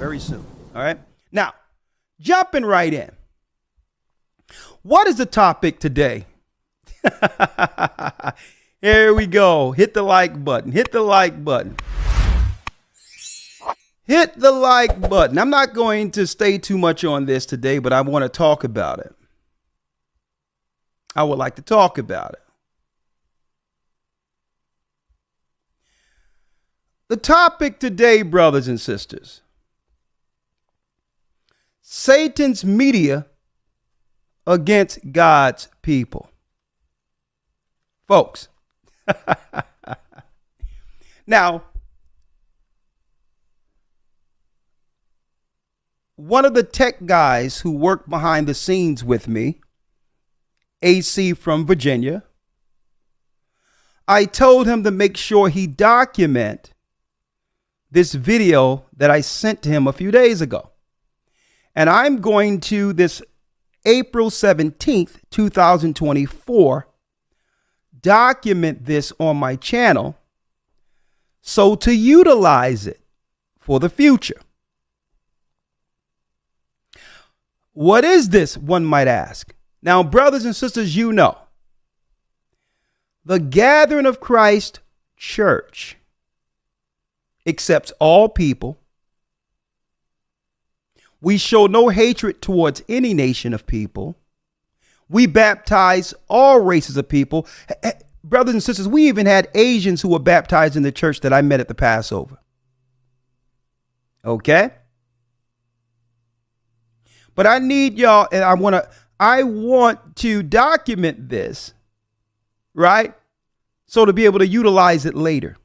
very soon. All right. Now, jumping right in. What is the topic today? Here we go. Hit the like button. Hit the like button. Hit the like button. I'm not going to stay too much on this today, but I want to talk about it. I would like to talk about it. The topic today, brothers and sisters, Satan's media against God's people. Folks, now, one of the tech guys who worked behind the scenes with me, AC from Virginia, I told him to make sure he document this video that I sent to him a few days ago. And I'm going to this April 17th, 2024, document this on my channel so to utilize it for the future. What is this, one might ask? Now, brothers and sisters, you know, the Gathering of Christ Church accepts all people. We show no hatred towards any nation of people. We baptize all races of people. Brothers and sisters, we even had Asians who were baptized in the church that I met at the Passover. Okay? But I need y'all, and I want to document this, right? So to be able to utilize it later.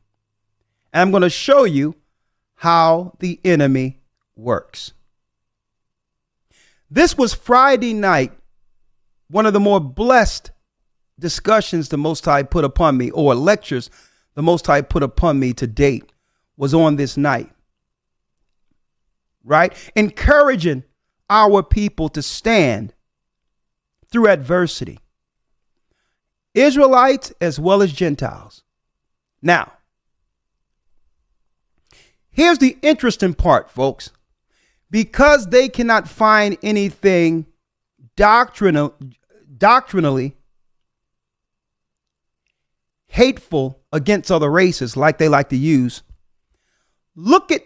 And I'm going to show you how the enemy works. This was Friday night. One of the more blessed discussions the Most High put upon me, or lectures the Most High put upon me to date, was on this night. Right? Encouraging our people to stand through adversity. Israelites as well as Gentiles. Now, here's the interesting part, folks. Because they cannot find anything doctrinally hateful against other races like they like to use, look at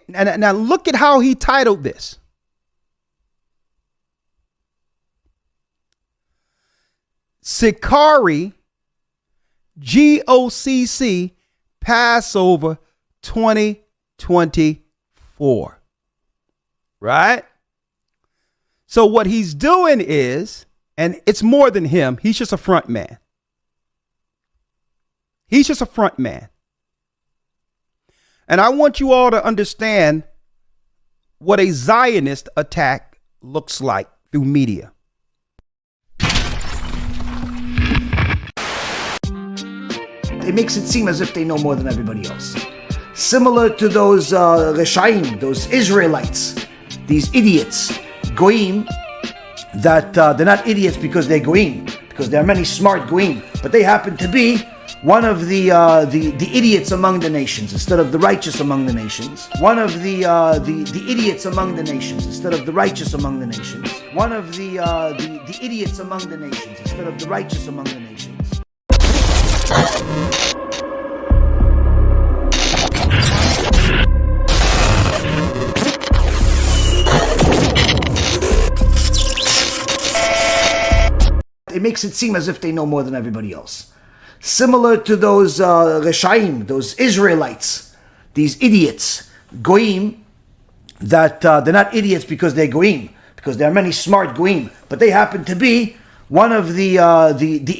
how he titled this. Sikari GOCC Passover 2024. Right? So what he's doing is, and it's more than him, he's just a front man. He's just a front man. And I want you all to understand what a Zionist attack looks like through media. It makes it seem as if they know more than everybody else. Similar to those Reshaim, those Israelites, these idiots, Goyim, that they're not idiots because they're Goyim, because there are many smart Goyim, but they happen to be one of the idiots among the nations instead of the righteous among the nations. One of the idiots among the nations instead of the righteous among the nations. One of the idiots among the nations instead of the righteous among the nations. It makes it seem as if they know more than everybody else. Similar to those Reshaim, those Israelites, these idiots, Goyim, that they're not idiots because they're Goyim, because there are many smart Goyim, but they happen to be one of the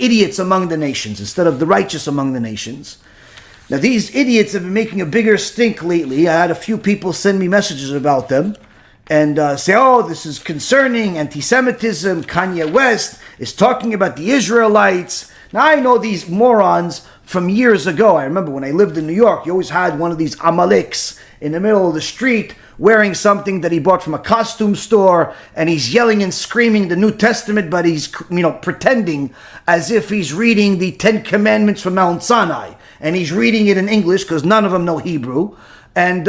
idiots among the nations instead of the righteous among the nations. Now these idiots have been making a bigger stink lately. I had a few people send me messages about them and say, oh, this is concerning anti-Semitism. Kanye West is talking about the Israelites. Now, I know these morons from years ago. I remember when I lived in New York, you always had one of these Amalek'S in the middle of the street wearing something that he bought from a costume store, and he's yelling and screaming the New Testament, but he's, pretending as if he's reading the 10 Commandments from Mount Sinai. And he's reading it in English because none of them know Hebrew. and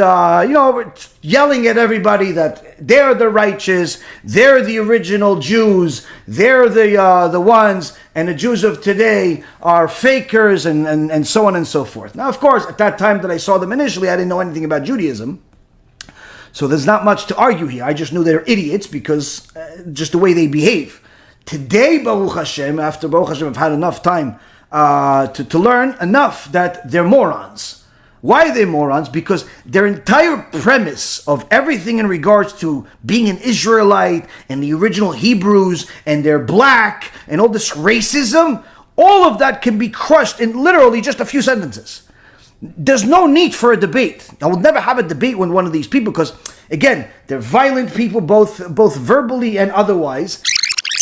yelling at everybody that they're the righteous, they're the original Jews, they're the ones, and the Jews of today are fakers, and so on and so forth. Now, of course, at that time that I saw them initially, I didn't know anything about Judaism, so there's not much to argue here. I just knew they're idiots because just the way they behave. Today, Baruch Hashem, after Baruch Hashem, I've had enough time to learn enough that they're morons. Why are they morons? Because their entire premise of everything in regards to being an Israelite and the original Hebrews and they're black and all this racism, all of that can be crushed in literally just a few sentences. There's no need for a debate. I will never have a debate with one of these people because, again, they're violent people, both verbally and otherwise.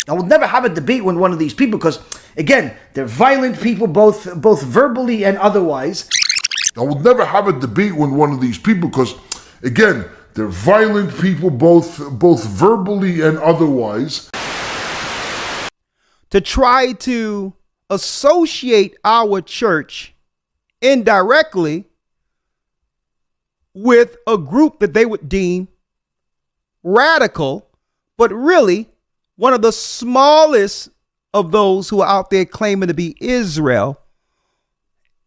I will never have a debate with one of these people because, again, they're violent people, both verbally and otherwise. I will never have a debate with one of these people because, again, they're violent people, both verbally and otherwise. To try to associate our church indirectly with a group that they would deem radical, but really one of the smallest of those who are out there claiming to be Israel.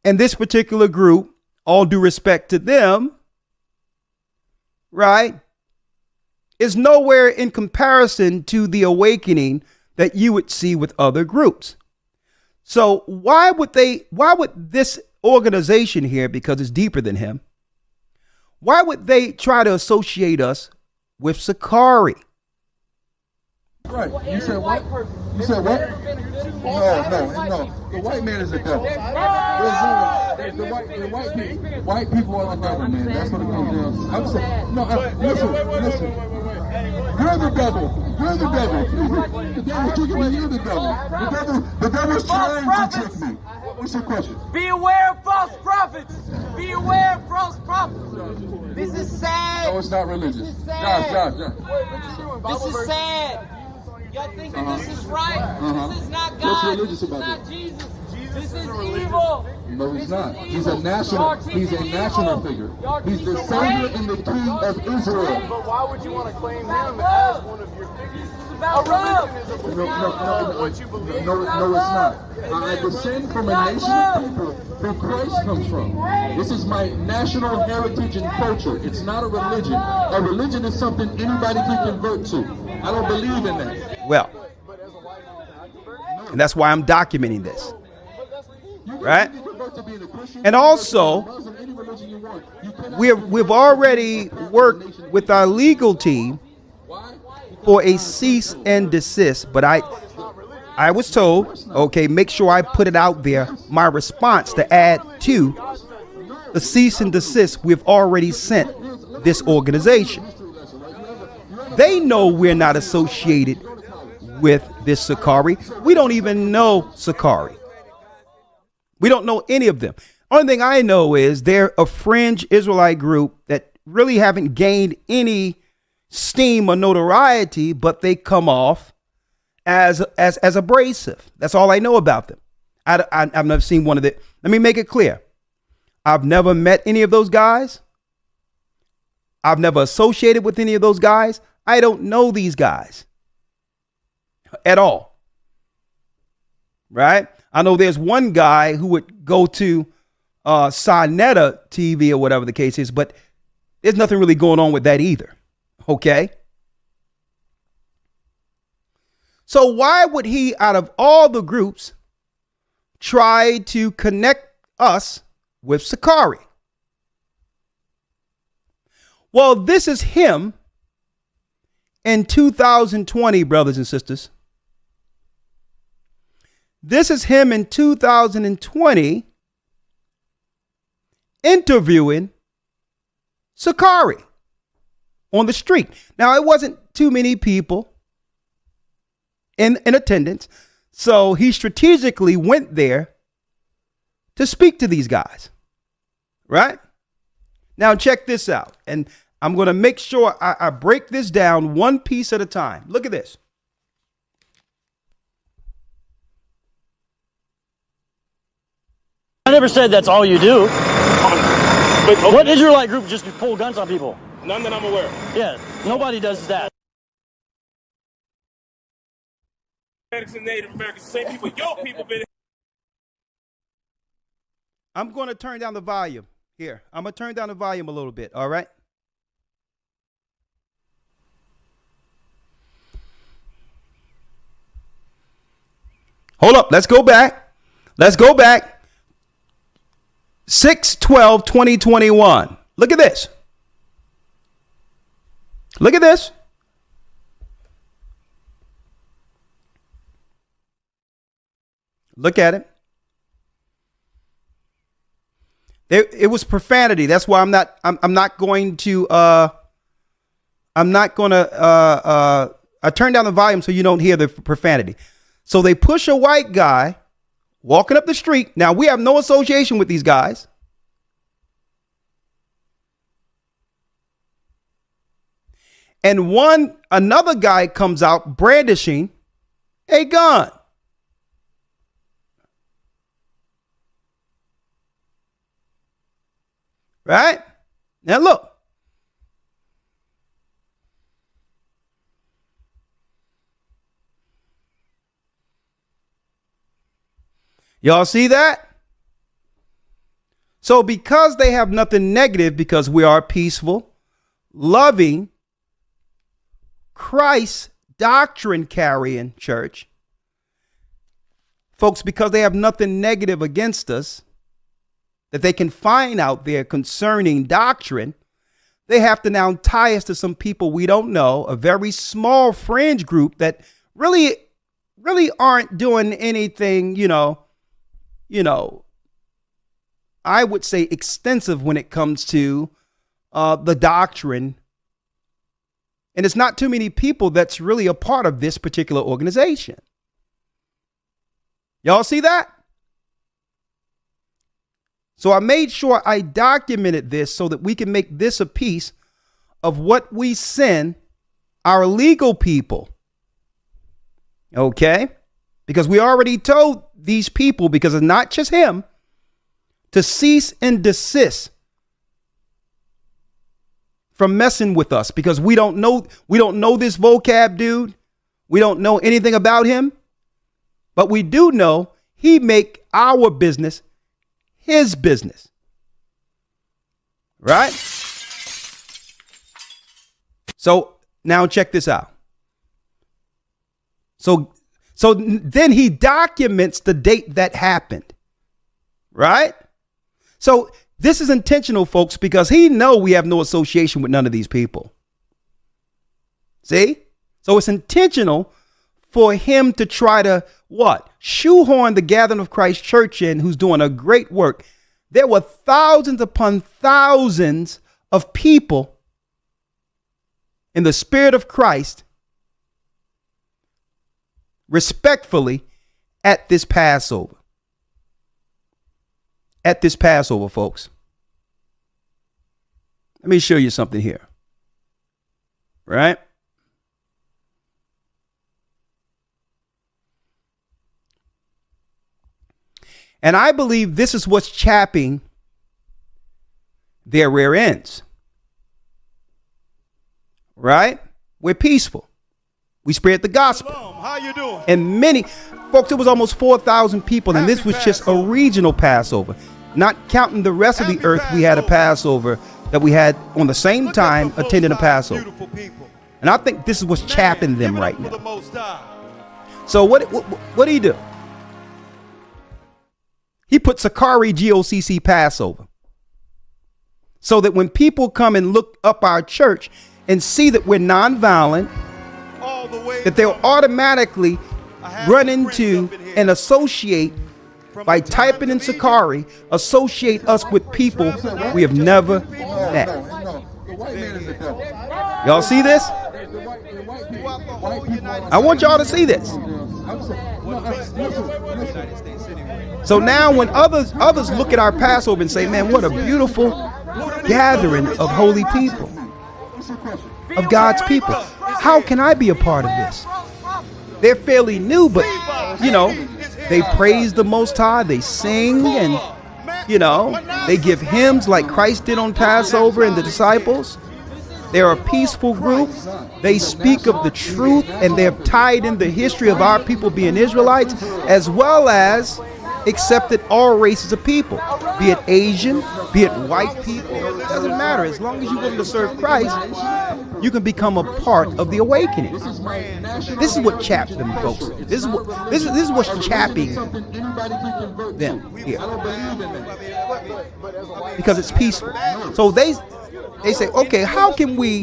And this particular group, all due respect to them, right, is nowhere in comparison to the awakening that you would see with other groups. So why would this organization here, because it's deeper than him, why would they try to associate us with Sakari? Right. You said what? You said what? No. The white man is the devil. The white people are the devil, man. That's what it comes down to. I'm saying, listen. You're the devil. You're the devil. The devil's tricking me. You're the devil. The devil's trying to trick me. What's your question? Be aware of false prophets. Be aware of false prophets. This is sad. No, it's not religious. This is sad. Josh. This is sad. Y'all thinking this is right. This is not God. What's religious about this is not that? Jesus. This is evil. No, he's not. He's a national figure. He's the savior and the king of Israel. But why would you want to claim him as one of your figures? About religion is a belief what you believe. No, it's not. I descend from a nation of people who Christ comes from. This is my national heritage and culture. It's not a religion. A religion is something anybody can convert to. I don't believe in that. Well, and that's why I'm documenting this. Right? And also, we've already worked with our legal team for a cease and desist, but I was told, okay, make sure I put it out there, my response to add to the cease and desist we've already sent this organization. They know we're not associated with this Sakari. We don't even know Sakari. We don't know any of them. Only thing I know is they're a fringe Israelite group that really haven't gained any steam or notoriety, but they come off as abrasive. That's all I know about them. I've never seen one of them. Let me make it clear. I've never met any of those guys. I've never associated with any of those guys. I don't know these guys at all. Right? I know there's one guy who would go to Sinetta TV or whatever the case is, but there's nothing really going on with that either. Okay? So why would he, out of all the groups, try to connect us with Sakari? Well, this is him in 2020, brothers and sisters. This is him in 2020 interviewing Sakari on the street. Now, it wasn't too many people in attendance, so he strategically went there to speak to these guys, right? Now, check this out, and I'm going to make sure I break this down one piece at a time. Look at this. I never said that's all you do. What Israelite group just pull guns on people? None that I'm aware of. Yeah, nobody does that. Hispanics and Native Americans, same people, your people been. I'm going to turn down the volume here. I'm going to turn down the volume a little bit. All right. Hold up. Let's go back. Let's go back. 6/12/2021. Look at this. Look at this. Look at it. It was profanity. That's why I'm not going to I turn down the volume so you don't hear the profanity. So they push a white guy walking up the street. Now, we have no association with these guys. And another guy comes out brandishing a gun. Right? Now look. Y'all see that? So because they have nothing negative, because we are peaceful, loving, Christ doctrine carrying church, folks, because they have nothing negative against us that they can find out there concerning doctrine, they have to now tie us to some people we don't know, a very small fringe group that really aren't doing anything, I would say extensive when it comes to the doctrine. And it's not too many people that's really a part of this particular organization. Y'all see that? So I made sure I documented this so that we can make this a piece of what we send our legal people. Okay? Because we already told these people, because it's not just him, to cease and desist from messing with us, because we don't know this vocab dude. We don't know anything about him, but we do know he make our business his business. Right? So now check this out. So then he documents the date that happened. Right? So this is intentional, folks, because he know we have no association with none of these people. See? So it's intentional for him to try to what? Shoehorn the Gathering of Christ Church in, who's doing a great work. There were thousands upon thousands of people in the Spirit of Christ, respectfully, at this Passover. At this Passover, folks. Let me show you something here. Right? And I believe this is what's chapping their rear ends. Right? We're peaceful. We spread the gospel. How you doing? And many, folks, it was almost 4,000 people, and this was just a regional Passover. Not counting the rest of the earth, we had a Passover that we had on the same time attending a Passover. And I think this is what's chapping them right now. So what do you do? He put Sakari GOCC Passover, so that when people come and look up our church and see that we're nonviolent, that they'll automatically run into and associate, by typing in Sakari, associate us with people we have never met. Y'all see this? I want y'all to see this. So now when others look at our Passover and say, man, what a beautiful gathering of holy people, of God's people. How can I be a part of this? They're fairly new, but, they praise the Most High, they sing, and You know, they give hymns like Christ did on Passover and the disciples. They're a peaceful group. They speak of the truth, and they're tied in the history of our people being Israelites, as well as accepted all races of people, be it Asian, be it white people. It doesn't matter. As long as you're willing to serve Christ, you can become a part of the awakening. This is what chaps them folks. This is what's chapping them here, because it's peaceful. So they say, okay, how can we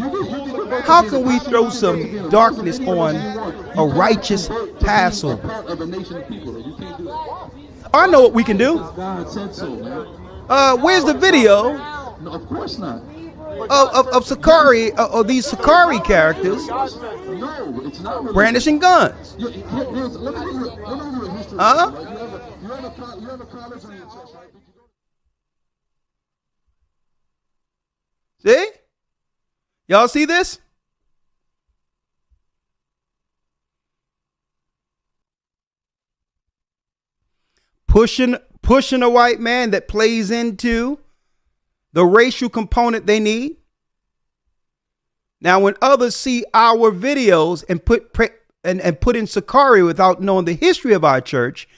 throw some darkness on a righteous Passover? I know what we can do. Where's the video? No, of course not. Of Sakari, of these Sakari characters No, it's not brandishing guns? Let me give you a history. Huh? You have a college on your chest, right? See? Y'all see this? Pushing a white man that plays into the racial component they need. Now, when others see our videos and put in Sakari without knowing the history of our church,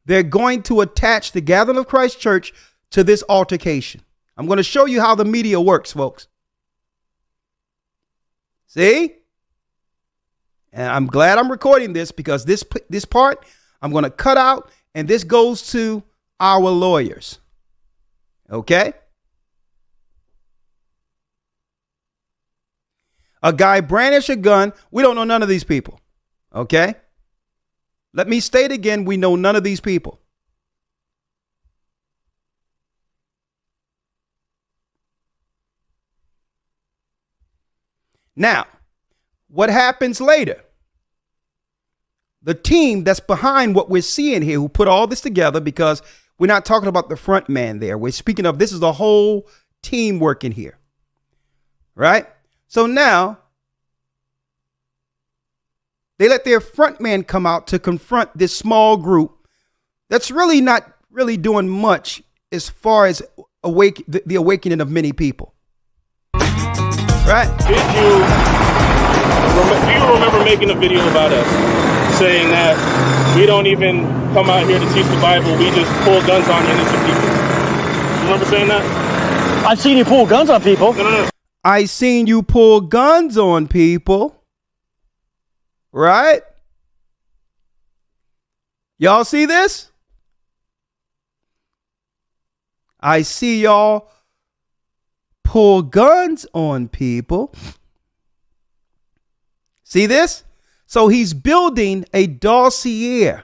they're going to attach the Gathering of Christ Church to this altercation. I'm going to show you how the media works, folks. See? And I'm glad I'm recording this, because this part I'm going to cut out, and this goes to our lawyers. Okay? A guy brandish a gun. We don't know none of these people. Okay? Let me state again, we know none of these people. Now, what happens later? The team that's behind what we're seeing here, who put all this together, because we're not talking about the front man there. We're speaking of, this is the whole team working here. Right? So now, they let their front man come out to confront this small group that's really not really doing much as far as the awakening of many people. Right? Do you remember making a video about us saying that we don't even come out here to teach the Bible, we just pull guns on innocent people? You remember saying that? I've seen you pull guns on people. No. I seen you pull guns on people. Right? Y'all see this? I see y'all pull guns on people. See this? So he's building a dossier.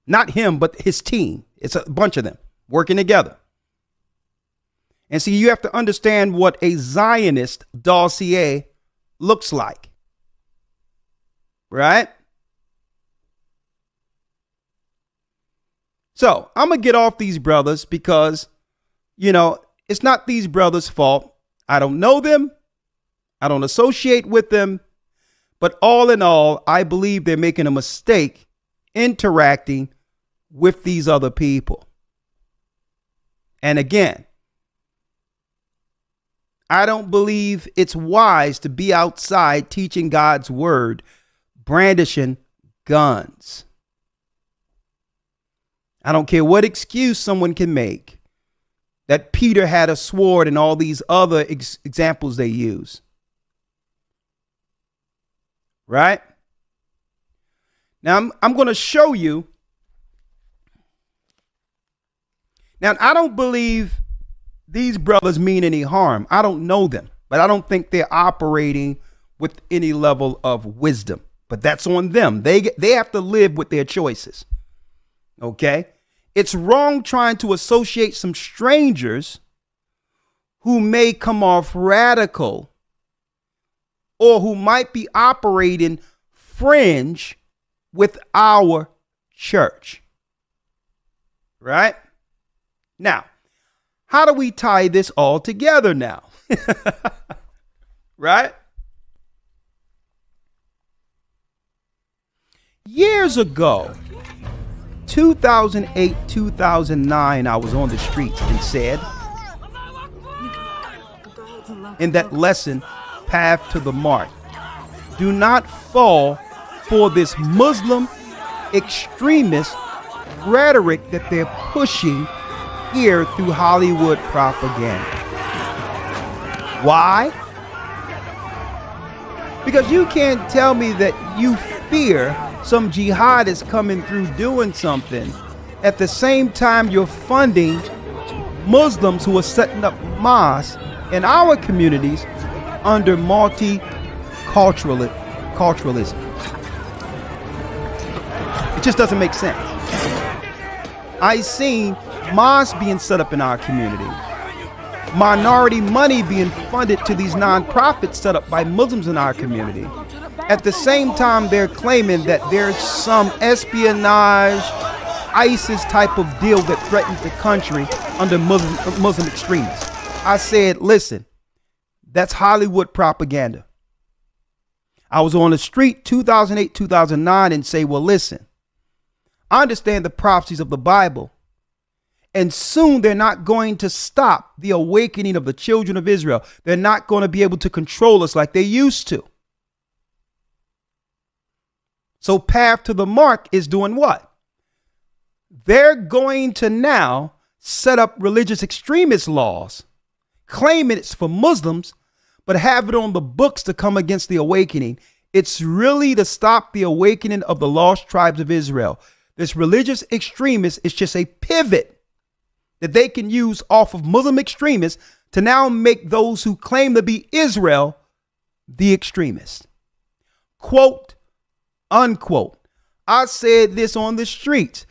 Not him, but his team. It's a bunch of them working together. And see, you have to understand what a Zionist dossier looks like. Right? So I'm going to get off these brothers because, it's not these brothers' fault. I don't know them. I don't associate with them. But all in all, I believe they're making a mistake interacting with these other people. And again, I don't believe it's wise to be outside teaching God's word, brandishing guns. I don't care what excuse someone can make that Peter had a sword and all these other examples they use. Right? Now, I'm going to show you. Now, I don't believe these brothers mean any harm. I don't know them, but I don't think they're operating with any level of wisdom. But that's on them. They have to live with their choices. Okay? It's wrong trying to associate some strangers who may come off radical or who might be operating fringe with our church. Right? Now, how do we tie this all together now? Right? Years ago, 2008, 2009, I was on the streets and said, in that lesson, Path to the Mark, do not fall for this Muslim extremist rhetoric that they're pushing here through Hollywood propaganda. Why? Because you can't tell me that you fear some jihadists coming through doing something at the same time you're funding Muslims who are setting up mosques in our communities under multiculturalism. It just doesn't make sense. I seen mosques being set up in our community, minority money being funded to these nonprofits set up by Muslims in our community. At the same time, they're claiming that there's some espionage, ISIS type of deal that threatens the country under Muslim extremists. I said, listen, that's Hollywood propaganda. I was on the street 2008, 2009 and say, well, listen, I understand the prophecies of the Bible, and soon they're not going to stop the awakening of the children of Israel. They're not going to be able to control us like they used to. So Path to the Mark is doing what? They're going to now set up religious extremist laws, claiming it's for Muslims, but have it on the books to come against the awakening. It's really to stop the awakening of the lost tribes of Israel. This religious extremist is just a pivot that they can use off of Muslim extremists to now make those who claim to be Israel the extremists. Quote, unquote. I said this on the streets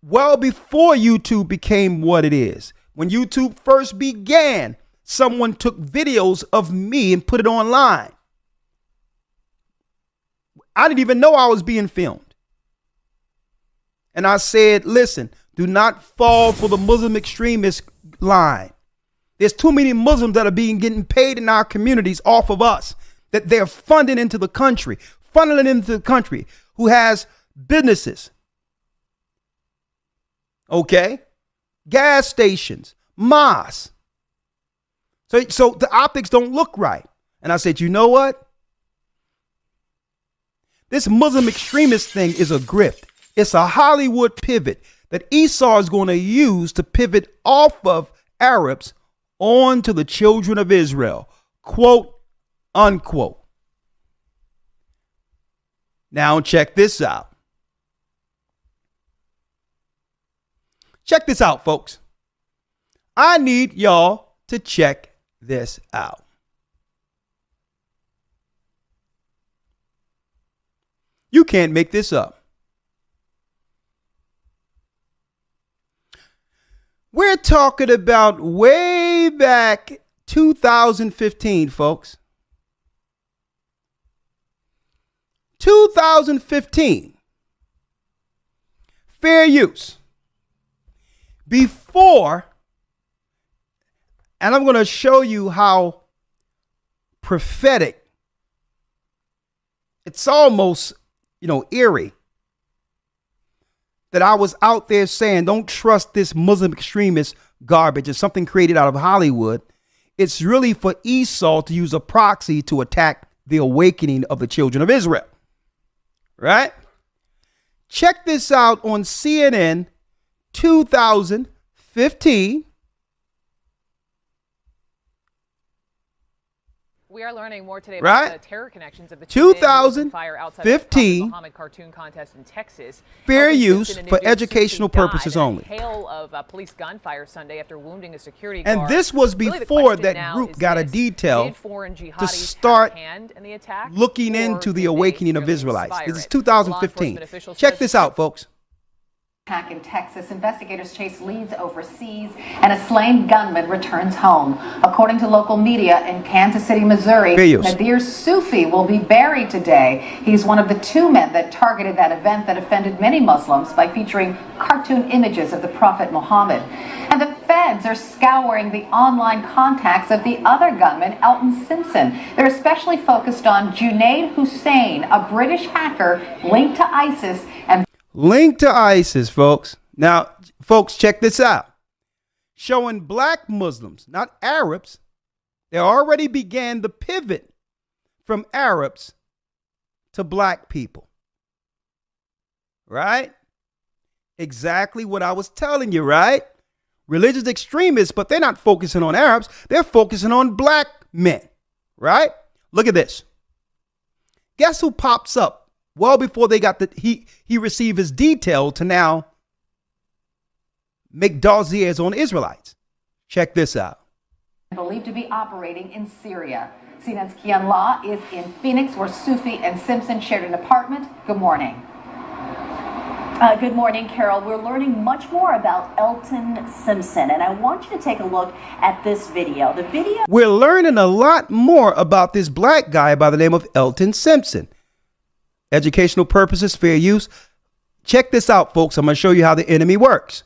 well before YouTube became what it is. When YouTube first began, someone took videos of me and put it online. I didn't even know I was being filmed. And I said, listen, do not fall for the Muslim extremist line. There's too many Muslims that are getting paid in our communities off of us, that they're funneling into the country, who has businesses. Okay? Gas stations, mosques. So the optics don't look right. And I said, you know what? This Muslim extremist thing is a grift. It's a Hollywood pivot that Esau is going to use to pivot off of Arabs onto the children of Israel. Quote, unquote. Now check this out. Check this out, folks. I need y'all to check this out. You can't make this up. We're talking about way back 2015, folks. 2015. Fair use. Before, and I'm going to show you how prophetic, it's almost, eerie, that I was out there saying, don't trust this Muslim extremist garbage. It's something created out of Hollywood. It's really for Esau to use a proxy to attack the awakening of the children of Israel. Right? Check this out on CNN 2015. We are learning more today about the terror connections of the 2015 Muhammad cartoon contest in Texas. Fair use for educational purposes only. Hail of police gunfire Sunday after wounding a security guard. And this was before that group got a detail to start looking into the awakening of Israelites. This is 2015. Check this out, folks. Attack in Texas, investigators chase leads overseas, and a slain gunman returns home. According to local media in Kansas City, Missouri, Nadir Sufi will be buried today. He's one of the two men that targeted that event that offended many Muslims by featuring cartoon images of the Prophet Muhammad. And the feds are scouring the online contacts of the other gunman, Elton Simpson. They're especially focused on Junaid Hussain, a British hacker linked to ISIS and Linked to ISIS, folks. Now, folks, check this out. Showing black Muslims, not Arabs. They already began the pivot from Arabs to black people. Right? Exactly what I was telling you, right? Religious extremists, but they're not focusing on Arabs. They're focusing on black men, right? Look at this. Guess who pops up well before they got he received his detail to now make dossiers on Israelites. Check this out. Believed to be operating in Syria. CNN's Kian Law is in Phoenix, where Sufi and Simpson shared an apartment. Good morning. Good morning, Carol. We're learning much more about Elton Simpson, and I want you to take a look at this video. The video. We're learning a lot more about this black guy by the name of Elton Simpson. Educational purposes, fair use. Check this out, folks. I'm going to show you how the enemy works.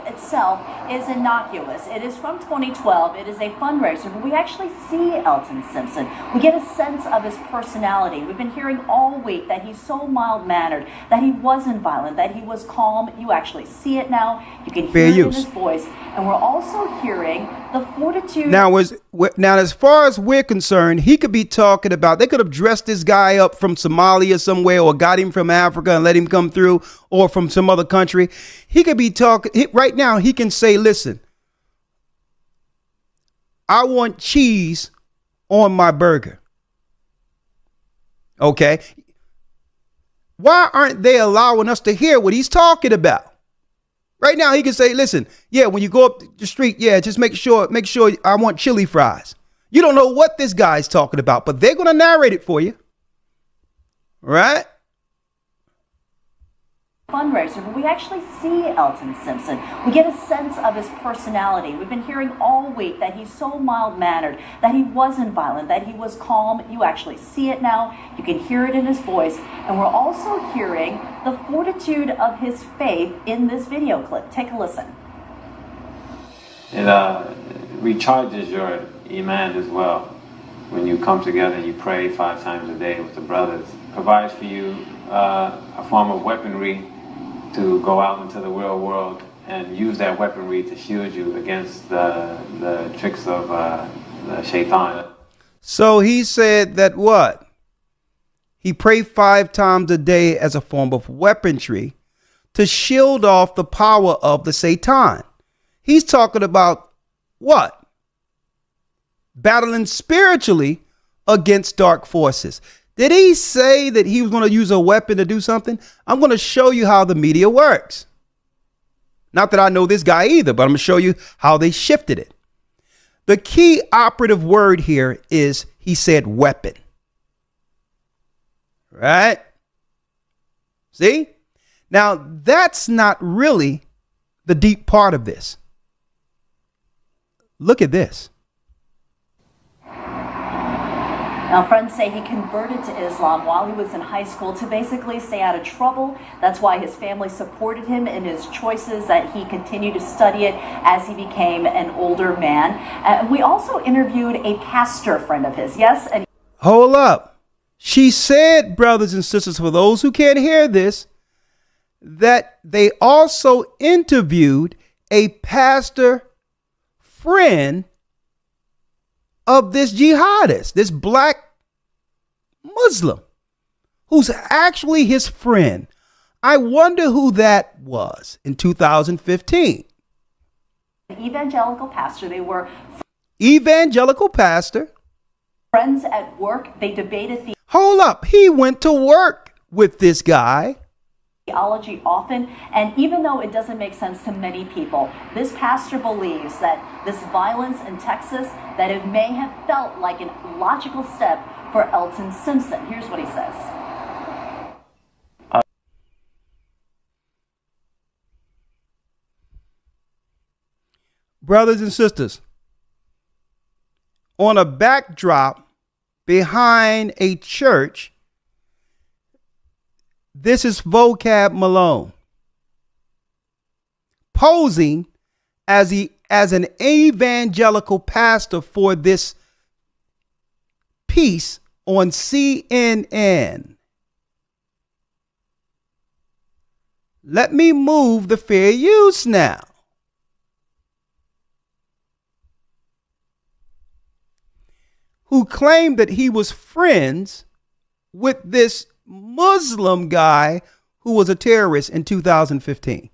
Itself is innocuous. It is from 2012. It is a fundraiser, but we actually see Elton Simpson. We get a sense of his personality. We've been hearing all week that he's so mild-mannered, that he wasn't violent, that he was calm. You actually see it now. You can hear it in his voice. And we're also hearing the fortitude. Now, as far as we're concerned, he could be talking about, they could have dressed this guy up from Somalia somewhere, or got him from Africa and let him come through, or from some other country. He could be talking, right now he can say, listen, I want cheese on my burger. Okay. Why aren't they allowing us to hear what he's talking about? Right now, he can say, listen, yeah, when you go up the street, yeah, just make sure I want chili fries. You don't know what this guy's talking about, but they're going to narrate it for you. Right? Fundraiser, but we actually see Elton Simpson. We get a sense of his personality. We've been hearing all week that he's so mild-mannered, that he wasn't violent, that he was calm. You actually see it now. You can hear it in his voice. And we're also hearing the fortitude of his faith in this video clip. Take a listen. It recharges your iman as well. When you come together and you pray 5 times a day with the brothers, provides for you a form of weaponry to go out into the real world and use that weaponry to shield you against the tricks of the shaitan. So he said that what? He prayed 5 times a day as a form of weaponry to shield off the power of the Satan. He's talking about what? Battling spiritually against dark forces. Did he say that he was going to use a weapon to do something? I'm going to show you how the media works. Not that I know this guy either, but I'm going to show you how they shifted it. The key operative word here is he said weapon. Right? See? Now, that's not really the deep part of this. Look at this. Now, friends say he converted to Islam while he was in high school to basically stay out of trouble. That's why his family supported him in his choices, that he continued to study it as he became an older man. We also interviewed a pastor friend of his. Yes? And hold up. She said, brothers and sisters, for those who can't hear this, that they also interviewed a pastor friend of this jihadist, this black Muslim, who's actually his friend. I wonder who that was in 2015. Evangelical pastor. They were evangelical pastor. Friends at work. They debated the hold up. He went to work with this guy. Theology often, and even though it doesn't make sense to many people, this pastor believes that this violence in Texas, that it may have felt like a logical step for Elton Simpson. Here's what he says. Brothers and sisters, on a backdrop behind a church, this is Vocab Malone posing as an evangelical pastor for this piece on CNN. Let me move the fair use now. Who claimed that he was friends with this Muslim guy who was a terrorist in 2015.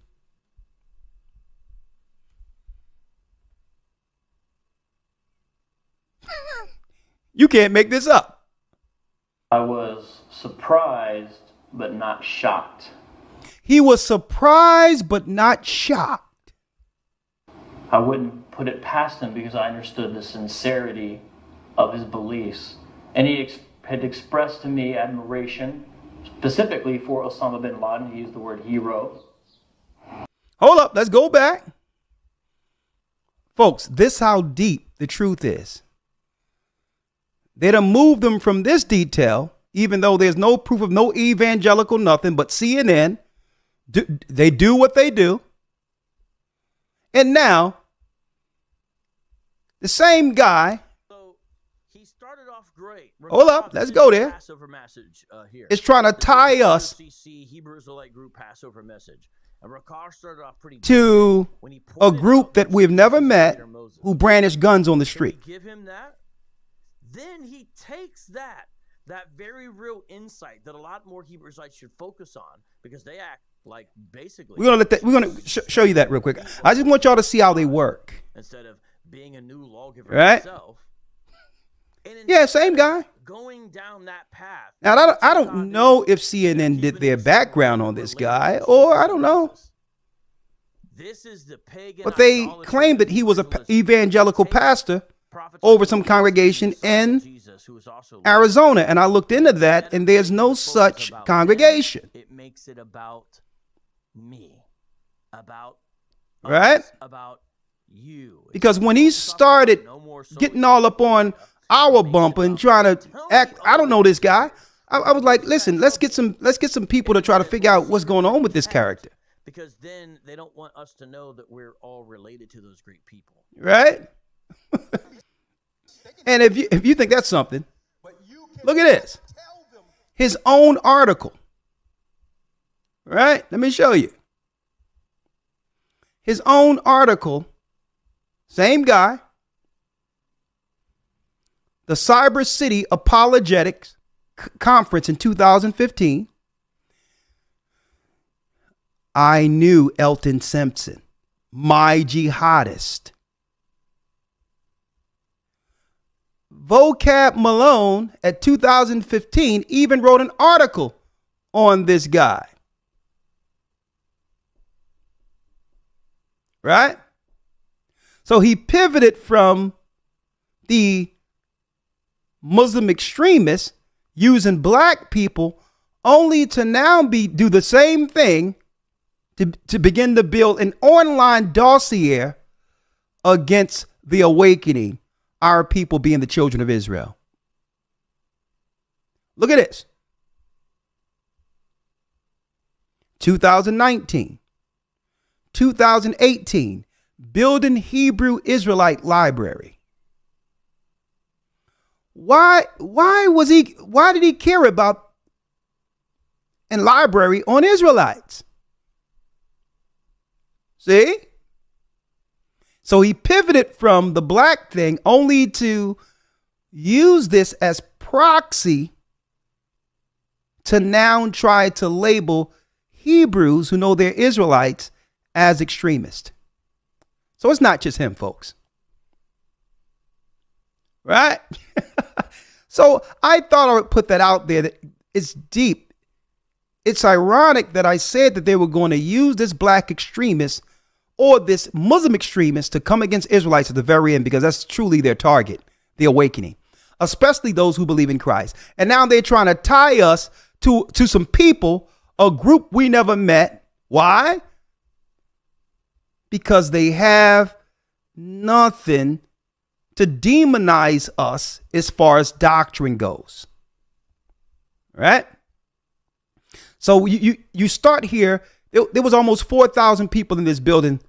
You can't make this up. I was surprised, but not shocked. He was surprised, but not shocked. I wouldn't put it past him because I understood the sincerity of his beliefs. And he had expressed to me admiration, specifically for Osama bin Laden. He used the word hero. Hold up, let's go back. Folks, this how deep the truth is. They'd have moved them from this detail, even though there's no proof of no evangelical nothing, but CNN, they do what they do. And now, the same guy. So he started off great. Hold up, let's go there. Passover message here. It's trying to tie us GOCC, Hebrew Israelite group Passover message. And Rakar started off pretty to a group that we've never met who brandish guns on the street. Give him that. Then he takes that very real insight that a lot more Hebrew Israelites should focus on, because they act like basically. We're gonna show you that real quick. I just want y'all to see how they work. Instead of being a new lawgiver right? himself. Yeah, same guy. Going down that path. Now I don't know if CNN did their background on this guy, or I don't know. This is the pagan. But they claimed that he was an evangelical pastor over some congregation in Arizona, and I looked into that, and there's no such congregation. It makes it about me, about right, about you. Because when he started getting all up on our bumper and trying to act, I don't know this guy. I was like, listen, let's get some people to try to figure out what's going on with this character. Because then they don't want us to know that we're all related to those great people, right? And if you think that's something, look at this. His own article. Right? Let me show you. His own article, same guy. The Cyber City Apologetics Conference in 2015. I knew Elton Simpson, my jihadist. Vocab Malone at 2015 even wrote an article on this guy. Right? So he pivoted from the Muslim extremists using black people only to now do the same thing to begin to build an online dossier against the awakening, our people being the children of Israel. Look at this. 2019, 2018, building Hebrew Israelite library. Why did he care about a library on Israelites? See? So he pivoted from the black thing only to use this as proxy to now try to label Hebrews who know they're Israelites as extremists. So it's not just him, folks. Right? So I thought I would put that out there, that it's deep. It's ironic that I said that they were going to use this black extremist or this Muslim extremist to come against Israelites at the very end, because that's truly their target, the awakening, especially those who believe in Christ. And now they're trying to tie us to some people, a group we never met. Why? Because they have nothing to demonize us as far as doctrine goes. Right? So you start here. There was almost 4,000 people in this building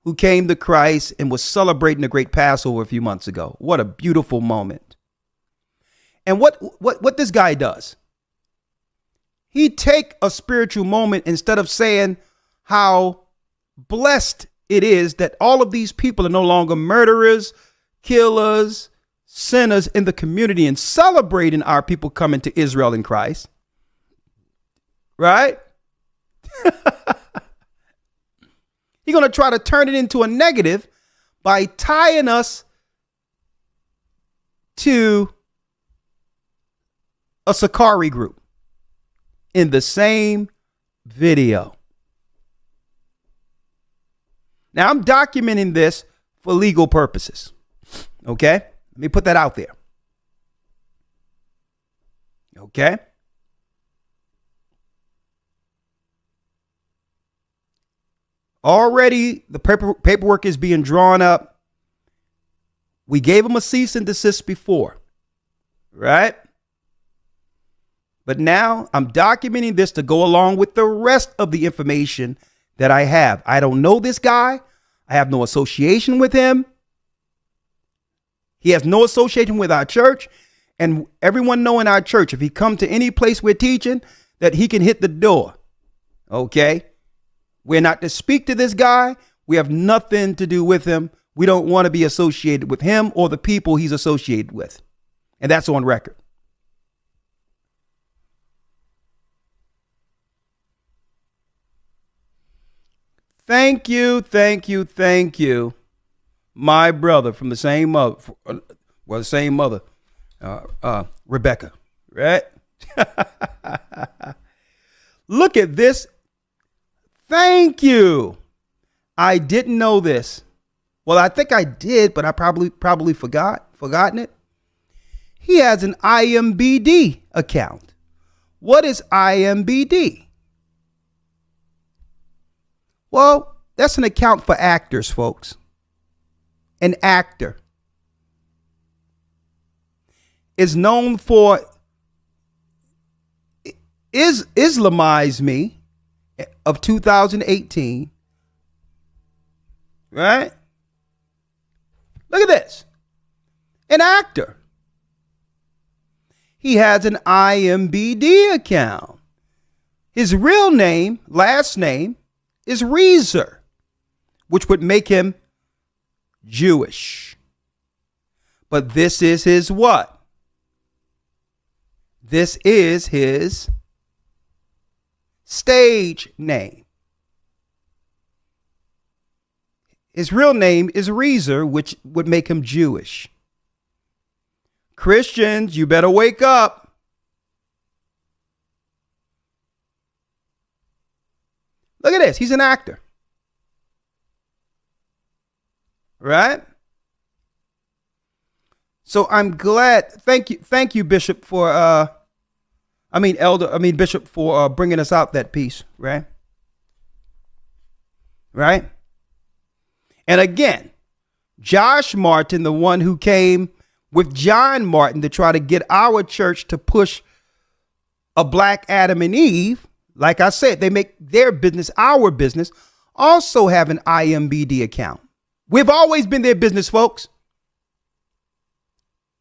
who came to Christ and was celebrating the great Passover a few months ago. What a beautiful moment. And what this guy does, He take a spiritual moment instead of saying how blessed it is that all of these people are no longer murderers, killers, sinners in the community, and celebrating our people coming to Israel in Christ. Right? He's going to try to turn it into a negative by tying us to a Sakari group in the same video. Now, I'm documenting this for legal purposes. Okay? Let me put that out there. Okay? Already, the paperwork is being drawn up. We gave him a cease and desist before, right? But now I'm documenting this to go along with the rest of the information that I have. I don't know this guy. I have no association with him. He has no association with our church. And everyone know in our church, if he come to any place we're teaching, that he can hit the door. Okay? We're not to speak to this guy. We have nothing to do with him. We don't want to be associated with him or the people he's associated with. And that's on record. Thank you, my brother from the same mother, Rebecca, right? Look at this. Thank you. I didn't know this. Well, I think I did, but I probably forgotten it. He has an IMBD account. What is IMBD? Well, that's an account for actors, folks. An actor is known for Islamize Me of 2018. Right? Look at this. An actor. He has an IMBD account. His real name, last name, is Reeser, which would make him Jewish. But this is his what? This is his stage name. His real name is Reeser, which would make him Jewish. Christians, you better wake up. Look at this. He's an actor. Right? So I'm glad. Thank you, Bishop, for Bishop, for bringing us out that piece, right? Right? And again, Josh Martin, the one who came with John Martin to try to get our church to push a black Adam and Eve, like I said, they make their business our business, also have an IMBD account. We've always been their business, folks.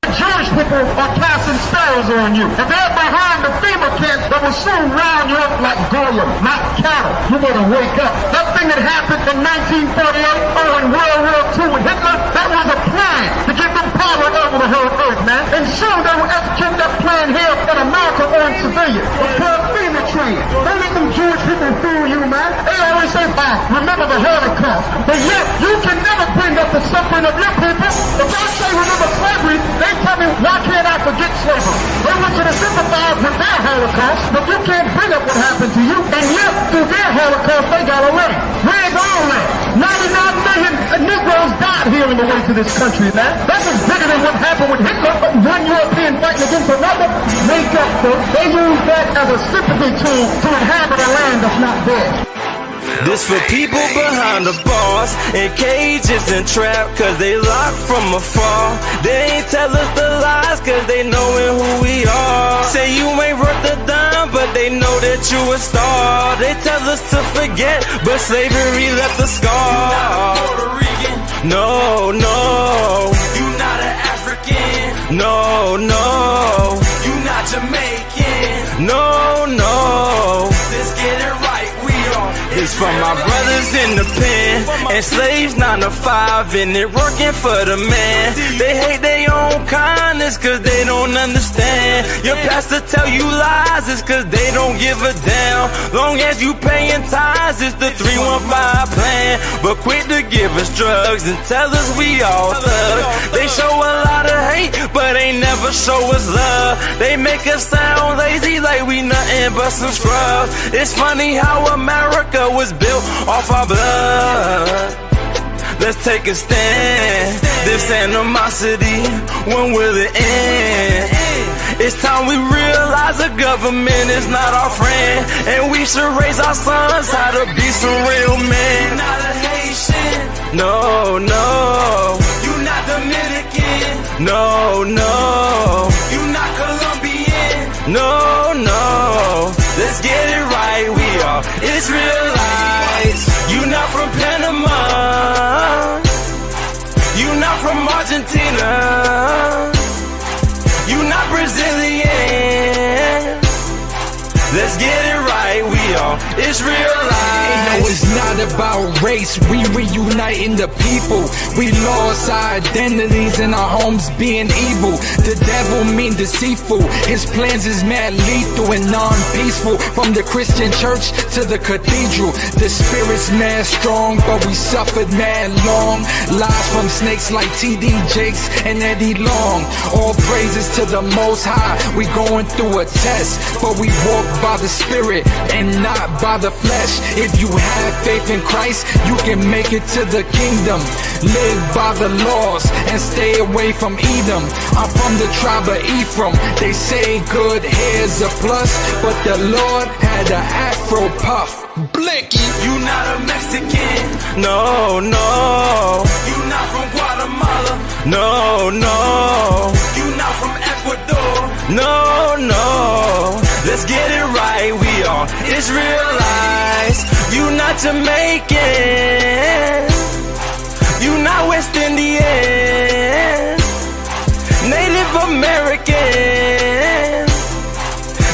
Jewish people are casting spells on you. And they're behind the FEMA camps that will soon round you up like Goyim, not cattle. You better wake up. That thing that happened in 1948 or in World War II with Hitler, that was a plan to give them power over the whole earth, man. And soon they will execute that plan here in America on civilians. It's called FEMA training. Don't let them Jewish people fool you, man. They always say, remember the Holocaust. But yet, you can never bring up the suffering of your people. If I say remember slavery, they tell me, why can't I forget slavery? They want you to sympathize with their Holocaust, but you can't bring up what happened to you. And yet, through their Holocaust, they got away. Where's all that? 99 million Negroes died here on the way to this country, man. That was bigger than what happened with Hitler. One European fighting against another. Make up, folks. They use that as a sympathy tool to inhabit a land that's not theirs. This for people behind the bars, in cages and trapped, cause they locked from afar. They ain't tell us the lies, cause they knowin' who we are. Say you ain't worth a dime, but they know that you a star. They tell us to forget, but slavery left a scar. You not a Puerto Rican. No, no. You not an African. No, no. You not Jamaican. No, no. For my brothers in the pen, and slaves 9 to 5, and it working for the man. They hate their own kindness cause they don't understand. Your pastor tell you lies, it's cause they don't give a damn. Long as you paying tithes, it's the 315 plan. But quick to give us drugs and tell us we all thugs. They show a lot of hate, but they never show us love. They make us sound lazy like we nothing but some scrubs. It's funny how America was built off our blood. Let's take a stand. This animosity, when will it end? It's time we realize the government is not our friend, and we should raise our sons how to be some real men. You're not a Haitian. No, no. You're not Dominican. No, no. You're not Colombian. No, no. Let's get it right. We are Israelites. You're not from Panama. You're not from Argentina. You're not Brazilian. Let's get it right, we are Israelites. No, it's not about race, we reuniting the people. We lost our identities and our homes being evil. The devil mean deceitful, his plans is mad lethal and non-peaceful. From the Christian church to the cathedral, the spirit's mad strong, but we suffered mad long. Lies from snakes like T.D. Jakes and Eddie Long. All praises to the Most High, we going through a test, but we walk by the Spirit and not by the flesh. If you have faith in Christ, you can make it to the kingdom. Live by the laws and stay away from Edom. I'm from the tribe of Ephraim. They say good hair's a plus, but the Lord had an afro puff. Blicky. You not a Mexican. No, no. You not from Guatemala. No, no. You not from Ecuador. No, no. Let's get it right, we are Israelites. You not Jamaican. You not West Indian. Native American.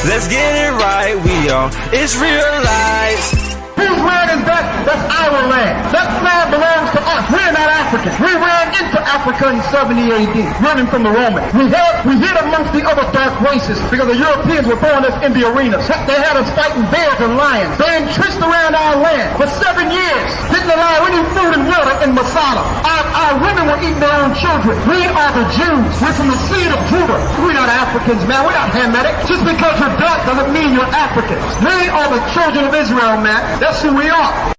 Let's get it right, we are Israelites. Whose land is that? That's our land. That land belongs to us. We're not Africans. We ran into Africa in 70 AD, running from the Romans. We hid amongst the other dark races because the Europeans were throwing us in the arenas. They had us fighting bears and lions. They entrenched around our land for 7 years. Didn't allow any food and water in Masada. Our women were eating their own children. We are the Jews. We're from the seed of Judah. We're not Africans, man. We're not Hamitic. Just because you're dark doesn't mean you're Africans. We are the children of Israel, man. That's who we are.